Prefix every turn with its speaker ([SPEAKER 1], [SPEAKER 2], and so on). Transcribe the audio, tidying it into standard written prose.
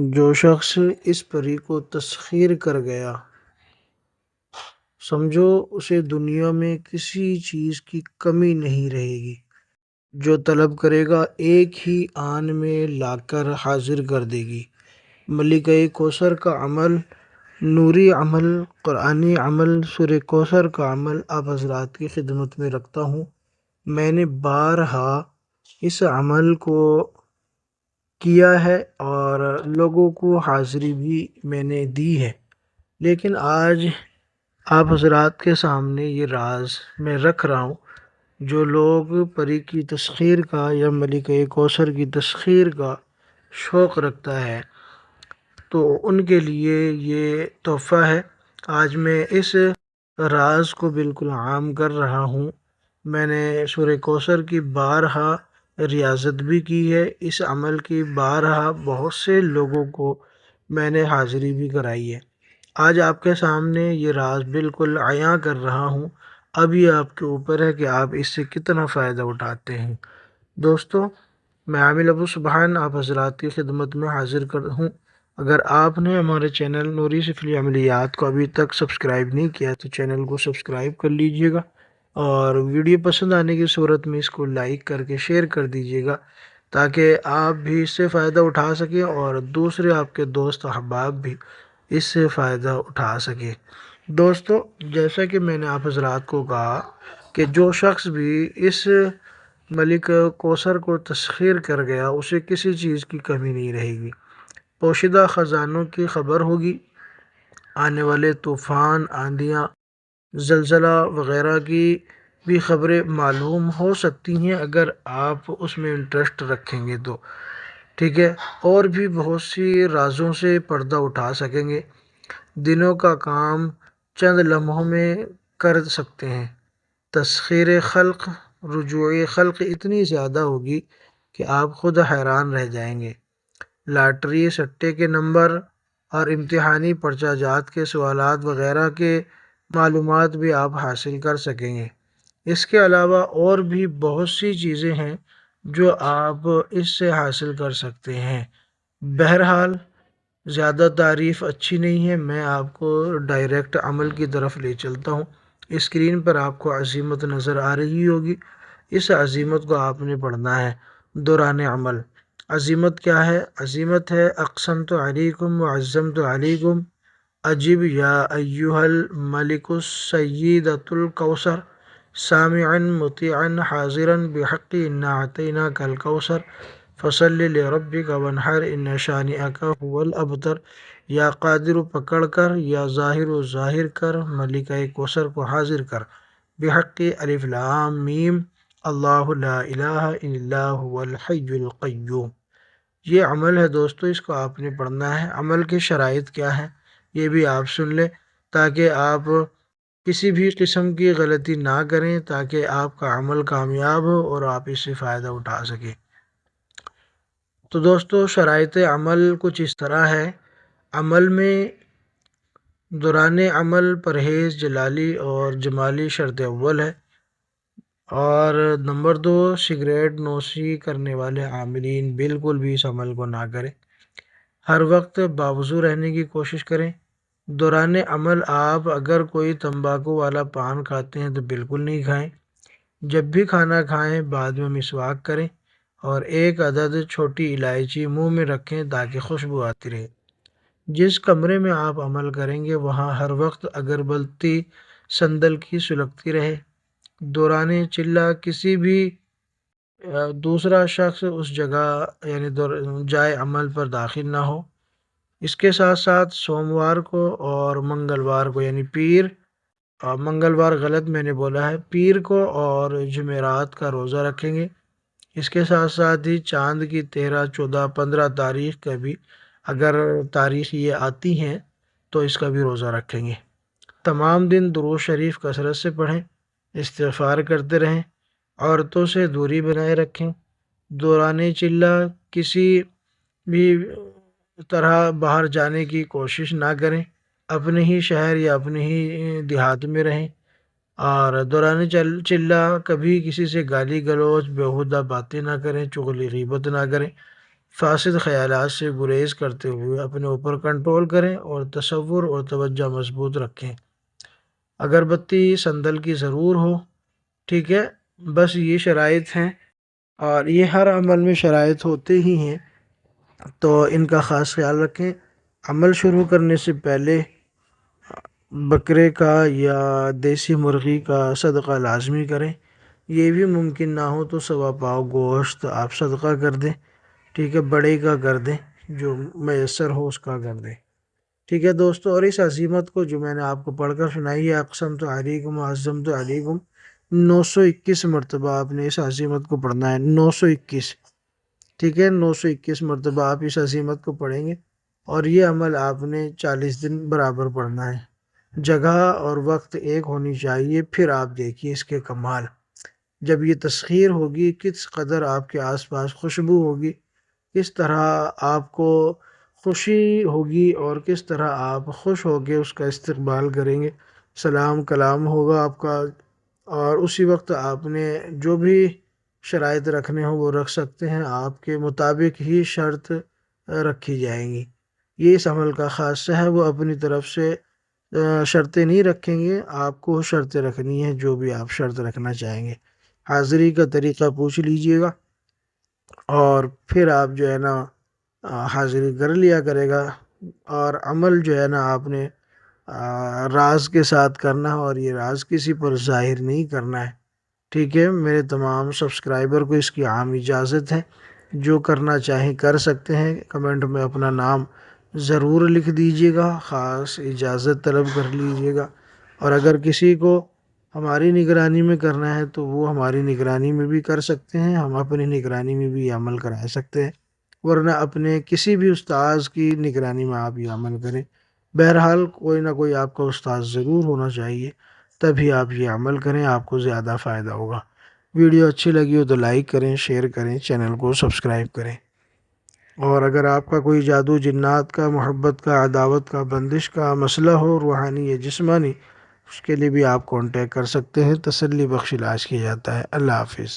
[SPEAKER 1] جو شخص اس پری کو تسخیر کر گیا، سمجھو اسے دنیا میں کسی چیز کی کمی نہیں رہے گی۔ جو طلب کرے گا ایک ہی آن میں لا کر حاضر کر دے گی۔ ملکہ کوثر کا عمل، نوری عمل، قرآنی عمل، سورہ کوثر کا عمل آپ حضرات کی خدمت میں رکھتا ہوں۔ میں نے بارہا اس عمل کو کیا ہے اور لوگوں کو حاضری بھی میں نے دی ہے، لیکن آج آپ حضرات کے سامنے یہ راز میں رکھ رہا ہوں۔ جو لوگ پری کی تسخیر کا یا ملکہ کوثر کی تسخیر کا شوق رکھتا ہے تو ان کے لیے یہ تحفہ ہے۔ آج میں اس راز کو بالکل عام کر رہا ہوں۔ میں نے سورہ کوثر کی بارہا ریاضت بھی کی ہے، اس عمل کی بارہا بہت سے لوگوں کو میں نے حاضری بھی کرائی ہے۔ آج آپ کے سامنے یہ راز بالکل عیاں کر رہا ہوں۔ اب یہ آپ کے اوپر ہے کہ آپ اس سے کتنا فائدہ اٹھاتے ہیں۔ دوستو، میں عامل ابو سبحان آپ حضرات کی خدمت میں حاضر ہوں۔ اگر آپ نے ہمارے چینل نوری سفلی عملیات کو ابھی تک سبسکرائب نہیں کیا تو چینل کو سبسکرائب کر لیجئے گا، اور ویڈیو پسند آنے کی صورت میں اس کو لائک کر کے شیئر کر دیجئے گا تاکہ آپ بھی اس سے فائدہ اٹھا سکیں اور دوسرے آپ کے دوست احباب بھی اس سے فائدہ اٹھا سکیں۔ دوستو، جیسا کہ میں نے آپ حضرات کو کہا کہ جو شخص بھی اس ملک کوثر کو تسخیر کر گیا اسے کسی چیز کی کمی نہیں رہے گی۔ پوشیدہ خزانوں کی خبر ہوگی، آنے والے طوفان، آندھیاں، زلزلہ وغیرہ کی بھی خبریں معلوم ہو سکتی ہیں اگر آپ اس میں انٹرسٹ رکھیں گے تو ٹھیک ہے، اور بھی بہت سی رازوں سے پردہ اٹھا سکیں گے۔ دنوں کا کام چند لمحوں میں کر سکتے ہیں۔ تسخیر خلق، رجوع خلق اتنی زیادہ ہوگی کہ آپ خود حیران رہ جائیں گے۔ لاٹری، سٹے کے نمبر اور امتحانی پرچہ جات کے سوالات وغیرہ کے معلومات بھی آپ حاصل کر سکیں گے۔ اس کے علاوہ اور بھی بہت سی چیزیں ہیں جو آپ اس سے حاصل کر سکتے ہیں۔ بہرحال زیادہ تعریف اچھی نہیں ہے، میں آپ کو ڈائریکٹ عمل کی طرف لے چلتا ہوں۔ اسکرین پر آپ کو عزیمت نظر آ رہی ہوگی، اس عزیمت کو آپ نے پڑھنا ہے۔ دوران عمل، عزیمت کیا ہے؟ عزیمت ہے اقسمت علیکم وعزمت علیکم اجب یا ایہا الملک السیدۃ الکوثر سامعا مطیعا حاضرا بحق انا اعطیناک الکوثر فصل لربک وانحر ان شانئک هو الابتر۔ یا قادر پکڑ کر، یا ظاہر و ظاہر کر، ملکہ کوثر کو حاضر کر۔ بحق الف لام میم اللہ لا الہ الا هو الحی القیوم۔ یہ عمل ہے دوستو، اس کو آپ نے پڑھنا ہے۔ عمل کی شرائط کیا ہے یہ بھی آپ سن لیں تاکہ آپ کسی بھی قسم کی غلطی نہ کریں، تاکہ آپ کا عمل کامیاب ہو اور آپ اس سے فائدہ اٹھا سکیں۔ تو دوستو، شرائط عمل کچھ اس طرح ہے۔ عمل میں دوران عمل پرہیز جلالی اور جمالی شرط اول ہے، اور نمبر 2، سگریٹ نوشی کرنے والے عاملین بالکل بھی اس عمل کو نہ کریں۔ ہر وقت باوضو رہنے کی کوشش کریں۔ دوران عمل آپ اگر کوئی تمباکو والا پان کھاتے ہیں تو بالکل نہیں کھائیں۔ جب بھی کھانا کھائیں بعد میں مسواک کریں اور 1 عدد چھوٹی الائچی منہ میں رکھیں تاکہ خوشبو آتی رہے۔ جس کمرے میں آپ عمل کریں گے وہاں ہر وقت اگربتی سندل کی سلگتی رہے۔ دوران چلہ کسی بھی دوسرا شخص اس جگہ یعنی جائے عمل پر داخل نہ ہو۔ اس کے ساتھ ساتھ سوموار کو اور منگلوار کو یعنی منگلوار غلط میں نے بولا ہے، پیر کو اور جمعرات کا روزہ رکھیں گے۔ اس کے ساتھ ساتھ ہی چاند کی 13، 14، 15 تاریخ کا بھی اگر تاریخ یہ آتی ہیں تو اس کا بھی روزہ رکھیں گے۔ تمام دن درود شریف کثرت سے پڑھیں، استغفار کرتے رہیں، عورتوں سے دوری بنائے رکھیں۔ دوران چلہ کسی بھی طرح باہر جانے کی کوشش نہ کریں، اپنے ہی شہر یا اپنے ہی دیہات میں رہیں۔ اور دوران چلہ کبھی کسی سے گالی گلوچ، بیہودہ باتیں نہ کریں، چغلی غیبت نہ کریں۔ فاسد خیالات سے گریز کرتے ہوئے اپنے اوپر کنٹرول کریں اور تصور اور توجہ مضبوط رکھیں۔ اگربتی سندل کی ضرور ہو، ٹھیک ہے، بس یہ شرائط ہیں، اور یہ ہر عمل میں شرائط ہوتے ہی ہیں، تو ان کا خاص خیال رکھیں۔ عمل شروع کرنے سے پہلے بکرے کا یا دیسی مرغی کا صدقہ لازمی کریں۔ یہ بھی ممکن نہ ہو تو سوا پاؤ گوشت آپ صدقہ کر دیں، ٹھیک ہے، بڑے کا کر دیں، جو میسر ہو اس کا کر دیں، ٹھیک ہے دوستو۔ اور اس عزیمت کو جو میں نے آپ کو پڑھ کر سنائی ہے، اقسمت علیکم وعزمت علیکم، 921 مرتبہ آپ نے اس عزیمت کو پڑھنا ہے، 921، ٹھیک ہے، 921 مرتبہ آپ اس عزیمت کو پڑھیں گے، اور یہ عمل آپ نے 40 دن برابر پڑھنا ہے۔ جگہ اور وقت ایک ہونی چاہیے، پھر آپ دیکھیے اس کے کمال۔ جب یہ تسخیر ہوگی، کس قدر آپ کے آس پاس خوشبو ہوگی، کس طرح آپ کو خوشی ہوگی، اور کس طرح آپ خوش ہو کے اس کا استقبال کریں گے۔ سلام کلام ہوگا آپ کا، اور اسی وقت آپ نے جو بھی شرائط رکھنے ہوں وہ رکھ سکتے ہیں، آپ کے مطابق ہی شرط رکھی جائیں گی۔ یہ اس عمل کا خاصہ ہے، وہ اپنی طرف سے شرطیں نہیں رکھیں گے، آپ کو شرطیں رکھنی ہیں، جو بھی آپ شرط رکھنا چاہیں گے۔ حاضری کا طریقہ پوچھ لیجئے گا، اور پھر آپ جو ہے نا حاضری کر لیا کرے گا، اور عمل جو ہے نا آپ نے راز کے ساتھ کرنا ہے، اور یہ راز کسی پر ظاہر نہیں کرنا ہے، ٹھیک ہے۔ میرے تمام سبسکرائبر کو اس کی عام اجازت ہے، جو کرنا چاہیں کر سکتے ہیں۔ کمنٹ میں اپنا نام ضرور لکھ دیجیے گا، خاص اجازت طلب کر لیجیے گا، اور اگر کسی کو ہماری نگرانی میں کرنا ہے تو وہ ہماری نگرانی میں بھی کر سکتے ہیں، ہم اپنی نگرانی میں بھی یہ عمل کرا سکتے ہیں، ورنہ اپنے کسی بھی استاذ کی نگرانی میں آپ یہ عمل کریں۔ بہرحال کوئی نہ کوئی آپ کا استاذ ضرور ہونا چاہیے، تبھی آپ یہ عمل کریں، آپ کو زیادہ فائدہ ہوگا۔ ویڈیو اچھی لگی ہو تو لائک کریں، شیئر کریں، چینل کو سبسکرائب کریں، اور اگر آپ کا کوئی جادو جنات کا، محبت کا، عداوت کا، بندش کا مسئلہ ہو، روحانی یا جسمانی، اس کے لیے بھی آپ کانٹیکٹ کر سکتے ہیں، تسلی بخش علاج کیا جاتا ہے۔ اللہ حافظ۔